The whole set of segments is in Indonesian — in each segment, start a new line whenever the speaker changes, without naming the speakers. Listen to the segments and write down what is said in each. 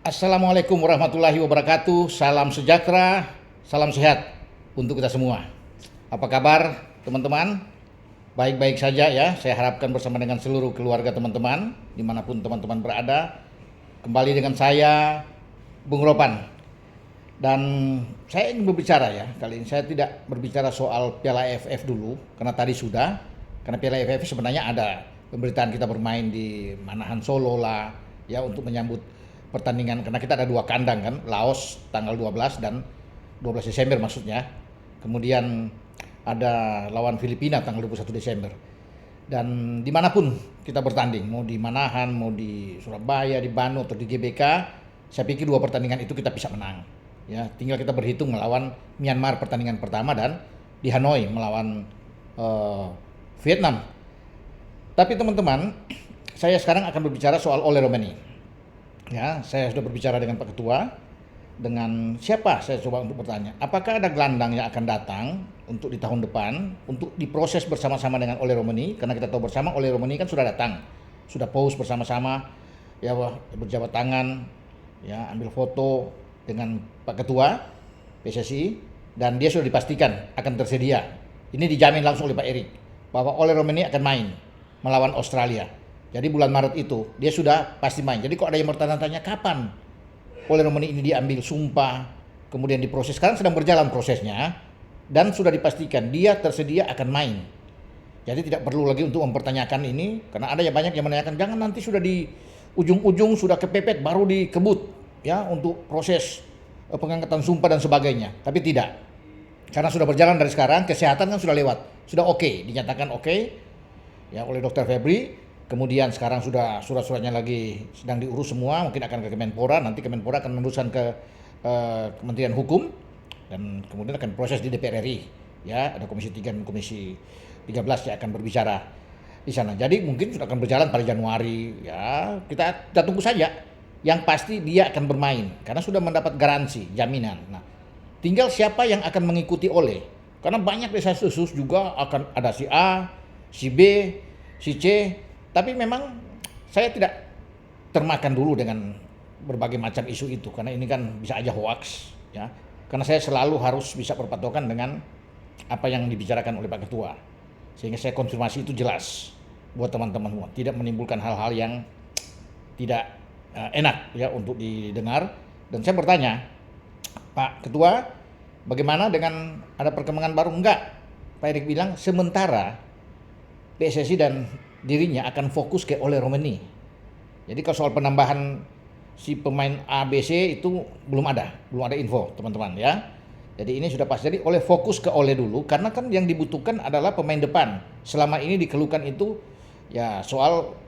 Assalamualaikum warahmatullahi wabarakatuh. Salam sejahtera, salam sehat untuk kita semua. Apa kabar teman-teman? Baik-baik saja ya. Saya harapkan bersama dengan seluruh keluarga teman-teman, dimanapun teman-teman berada. Kembali dengan saya, Bung Ropan. Dan saya ingin berbicara ya, kali ini saya tidak berbicara soal Piala AFF dulu, karena tadi sudah. Karena Piala AFF sebenarnya ada pemberitaan kita bermain di Manahan Solo lah, ya untuk menyambut pertandingan, karena kita ada dua kandang kan, Laos tanggal 12 dan 12 Desember maksudnya. Kemudian ada lawan Filipina tanggal 21 Desember. Dan dimanapun kita bertanding, mau di Manahan, mau di Surabaya, di Bandung atau di GBK, saya pikir dua pertandingan itu kita bisa menang. Ya, tinggal kita berhitung melawan Myanmar pertandingan pertama dan di Hanoi melawan Vietnam. Tapi teman-teman, saya sekarang akan berbicara soal Ole Romani. Ya, saya sudah berbicara dengan Pak Ketua. Dengan siapa saya coba untuk bertanya, apakah ada gelandang yang akan datang untuk di tahun depan untuk diproses bersama-sama dengan Ole Romani, karena kita tahu bersama Ole Romani kan sudah datang, sudah pose bersama-sama, ya berjabat tangan, ya ambil foto dengan Pak Ketua PSSI, dan dia sudah dipastikan akan tersedia. Ini dijamin langsung oleh Pak Erik bahwa Ole Romani akan main melawan Australia. Jadi bulan Maret itu dia sudah pasti main. Jadi kok ada yang bertanya-tanya kapan Ole Romani ini diambil sumpah, kemudian diproses. Sekarang sedang berjalan prosesnya dan sudah dipastikan dia tersedia akan main. Jadi tidak perlu lagi untuk mempertanyakan ini, karena ada yang banyak yang menanyakan jangan nanti sudah di ujung-ujung sudah kepepet baru dikebut ya untuk proses pengangkatan sumpah dan sebagainya. Tapi tidak. Karena sudah berjalan dari sekarang, kesehatan kan sudah lewat. Sudah oke, dinyatakan oke ya oleh Dr. Febri. Kemudian sekarang sudah surat-suratnya lagi sedang diurus semua, mungkin akan ke Kemenpora, nanti Kemenpora akan meneruskan ke Kementerian Hukum dan kemudian akan proses di DPR RI. Ya, ada Komisi 3 dan Komisi 13 yang akan berbicara di sana. Jadi mungkin sudah akan berjalan pada Januari. Ya, kita tunggu saja. Yang pasti dia akan bermain karena sudah mendapat garansi, jaminan. Nah, tinggal siapa yang akan mengikuti Ole. Karena banyak desas-desus juga akan ada si A, si B, si C. Tapi memang saya tidak termakan dulu dengan berbagai macam isu itu, karena ini kan bisa aja hoax ya. Karena saya selalu harus bisa berpatokan dengan apa yang dibicarakan oleh Pak Ketua, sehingga saya konfirmasi itu jelas buat teman-teman semua, tidak menimbulkan hal-hal yang tidak enak ya untuk didengar. Dan saya bertanya, Pak Ketua, bagaimana dengan ada perkembangan baru? Enggak, Pak Erik bilang sementara PSSI dan dirinya akan fokus ke Ole Romani. Jadi kalau soal penambahan si pemain ABC itu belum ada info teman-teman ya. Jadi ini sudah pasti. Jadi Ole fokus ke Ole dulu, karena kan yang dibutuhkan adalah pemain depan. Selama ini dikeluhkan itu ya soal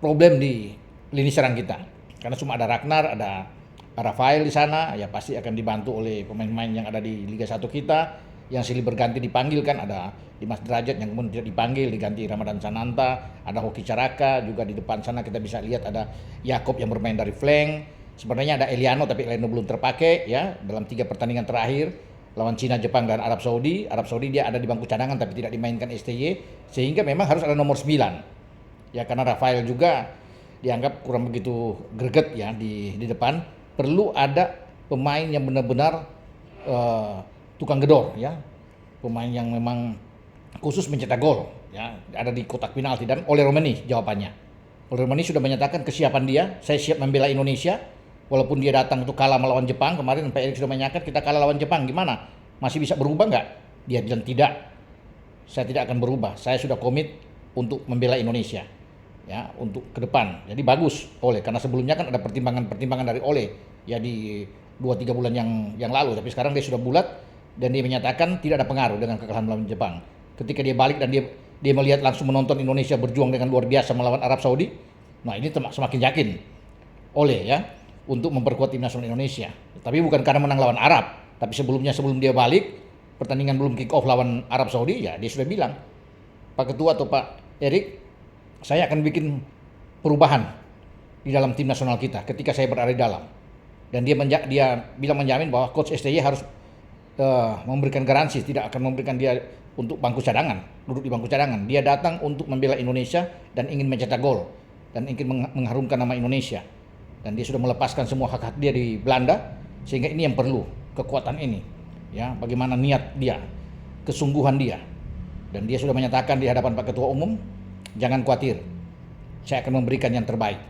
problem di lini serang kita. Karena cuma ada Ragnar, ada Rafael di sana, ya pasti akan dibantu oleh pemain-pemain yang ada di Liga 1 kita. Yang silih berganti dipanggil kan, ada Dimas Derajat yang kemudian tidak dipanggil, diganti Ramadan Sananta, ada Hoki Caraka, juga di depan sana kita bisa lihat ada Yakob yang bermain dari flank. Sebenarnya ada Eliano, tapi Eliano belum terpakai ya dalam 3 pertandingan terakhir lawan Cina, Jepang dan Arab Saudi. Arab Saudi dia ada di bangku cadangan tapi tidak dimainkan STY, sehingga memang harus ada nomor 9. Ya karena Rafael juga dianggap kurang begitu greget ya di depan. Perlu ada pemain yang benar-benar tukang gedor ya, pemain yang memang khusus mencetak gol ya, ada di kotak penalti. Dan Ole Romani jawabannya. Ole Romani sudah menyatakan kesiapan dia, saya siap membela Indonesia walaupun dia datang untuk kalah melawan Jepang. Kemarin Pak Erik sudah menyatakan kita kalah lawan Jepang, gimana? Masih bisa berubah nggak? Dia bilang tidak. Saya tidak akan berubah. Saya sudah komit untuk membela Indonesia ya untuk ke depan. Jadi bagus Ole, karena sebelumnya kan ada pertimbangan dari Ole ya di 2-3 bulan yang lalu, tapi sekarang dia sudah bulat dan dia menyatakan tidak ada pengaruh dengan kekalahan melawan Jepang. Ketika dia balik dan dia melihat langsung menonton Indonesia berjuang dengan luar biasa melawan Arab Saudi, nah ini semakin yakin Ole ya untuk memperkuat tim nasional Indonesia. Tapi bukan karena menang lawan Arab, tapi sebelum dia balik pertandingan belum kick off lawan Arab Saudi ya dia sudah bilang, Pak Ketua atau Pak Erik, saya akan bikin perubahan di dalam tim nasional kita ketika saya berada di dalam. Dan dia bilang menjamin bahwa coach STY harus memberikan garansi tidak akan memberikan dia untuk bangku cadangan, duduk di bangku cadangan. Dia datang untuk membela Indonesia dan ingin mencetak gol dan ingin mengharumkan nama Indonesia. dan dia sudah melepaskan semua hak-hak dia di Belanda, sehingga ini yang perlu, kekuatan ini, ya, bagaimana niat dia, kesungguhan dia, dan dia sudah menyatakan di hadapan Pak Ketua Umum, jangan khawatir, saya akan memberikan yang terbaik,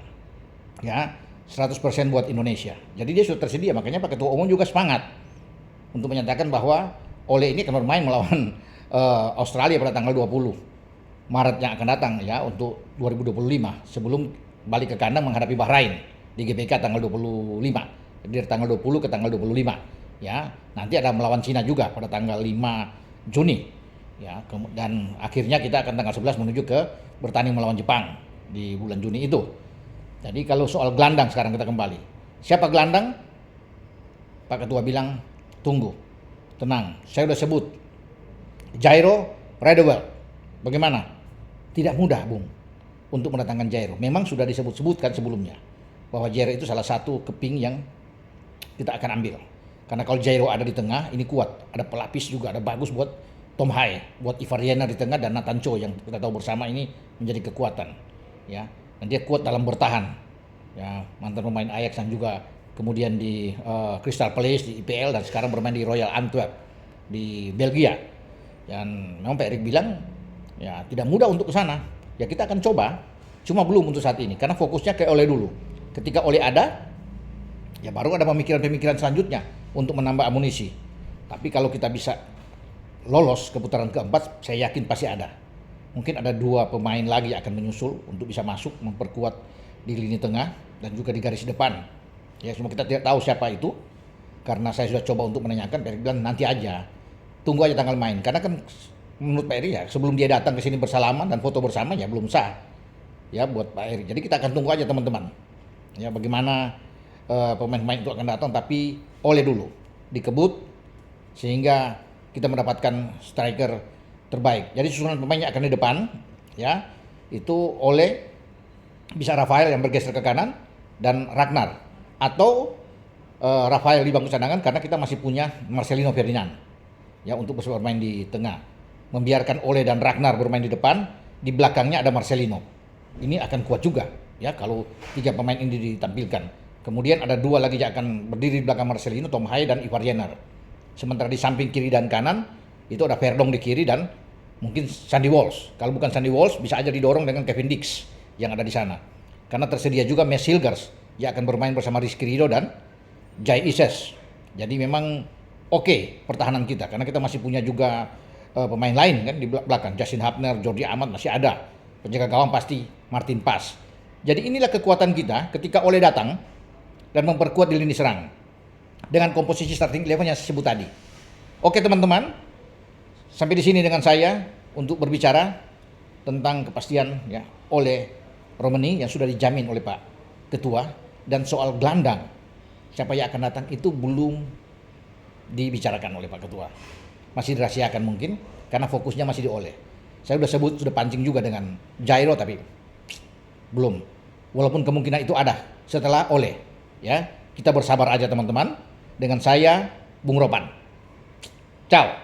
ya, 100% buat Indonesia. Jadi dia sudah tersedia, makanya Pak Ketua Umum juga semangat untuk menyatakan bahwa Ole ini akan bermain melawan Australia pada tanggal 20 Maret yang akan datang, ya, untuk 2025 sebelum balik ke kandang menghadapi Bahrain di GBK tanggal 25. Jadi dari tanggal 20 ke tanggal 25, ya. Nanti ada melawan Cina juga pada tanggal 5 Juni, ya. Dan akhirnya kita akan tanggal 11 menuju ke bertanding melawan Jepang di bulan Juni itu. Jadi kalau soal gelandang sekarang kita kembali. Siapa gelandang? Pak Ketua bilang, tunggu, tenang, saya sudah sebut. Jairo Riedewald, bagaimana? Tidak mudah, Bung, untuk mendatangkan Jairo. Memang sudah disebut-sebutkan sebelumnya bahwa Jairo itu salah satu keping yang kita akan ambil. Karena kalau Jairo ada di tengah, ini kuat. Ada pelapis juga, ada bagus buat Tom Hai, buat Ivar Jenner di tengah, dan Nathan Cho yang kita tahu bersama ini menjadi kekuatan. Ya, dan dia kuat dalam bertahan. Ya, mantan pemain Ajax yang juga kemudian di Crystal Palace di IPL dan sekarang bermain di Royal Antwerp di Belgia. Dan memang Pak Erik bilang, ya tidak mudah untuk ke sana. Ya kita akan coba, cuma belum untuk saat ini karena fokusnya ke Ole dulu. Ketika Ole ada, ya baru ada pemikiran-pemikiran selanjutnya untuk menambah amunisi. Tapi kalau kita bisa lolos ke putaran keempat, saya yakin pasti ada. Mungkin ada 2 pemain lagi yang akan menyusul untuk bisa masuk memperkuat di lini tengah dan juga di garis depan. Ya, cuma kita tidak tahu siapa itu karena saya sudah coba untuk menanyakan. Pak Erik bilang nanti aja, tunggu aja tanggal main. Karena kan menurut Pak Erik ya sebelum dia datang ke sini bersalaman dan foto bersama ya belum sah. Ya buat Pak Erik. Jadi kita akan tunggu aja teman-teman. Ya bagaimana pemain-pemain itu akan datang, tapi Ole dulu dikebut sehingga kita mendapatkan striker terbaik. Jadi susunan pemainnya akan di depan, ya. Itu Ole, bisa Rafael yang bergeser ke kanan dan Ragnar, atau Rafael di bangku cadangan karena kita masih punya Marcelino Ferdinand, ya, untuk bermain di tengah. Membiarkan Ole dan Ragnar bermain di depan, di belakangnya ada Marcelino. Ini akan kuat juga, ya, kalau 3 pemain ini ditampilkan. Kemudian ada 2 lagi yang akan berdiri di belakang Marcelino, Tom Hai dan Ivar Jenner. Sementara di samping kiri dan kanan itu ada Verdong di kiri dan mungkin Sandy Walsh. Kalau bukan Sandy Walsh bisa aja didorong dengan Kevin Dix yang ada di sana. Karena tersedia juga Mes Hilgers yang akan bermain bersama Rizky Ridho dan Jai Ises. Jadi memang oke pertahanan kita karena kita masih punya juga pemain lain kan di belakang. Justin Hapner, Jordi Amat masih ada. Penjaga gawang pasti Martin Pas. Jadi inilah kekuatan kita ketika Ole datang dan memperkuat di lini serang dengan komposisi starting 11 yang saya sebut tadi. Oke teman-teman, sampai di sini dengan saya untuk berbicara tentang kepastian, ya, Ole Romani yang sudah dijamin oleh Pak Ketua, dan soal gelandang siapa yang akan datang itu belum dibicarakan oleh Pak Ketua. Masih dirahasiakan mungkin karena fokusnya masih di Ole. Saya sudah pancing juga dengan Jairo tapi belum. Walaupun kemungkinan itu ada setelah Ole. Ya, kita bersabar aja teman-teman. Dengan saya, Bung Ropan. Ciao.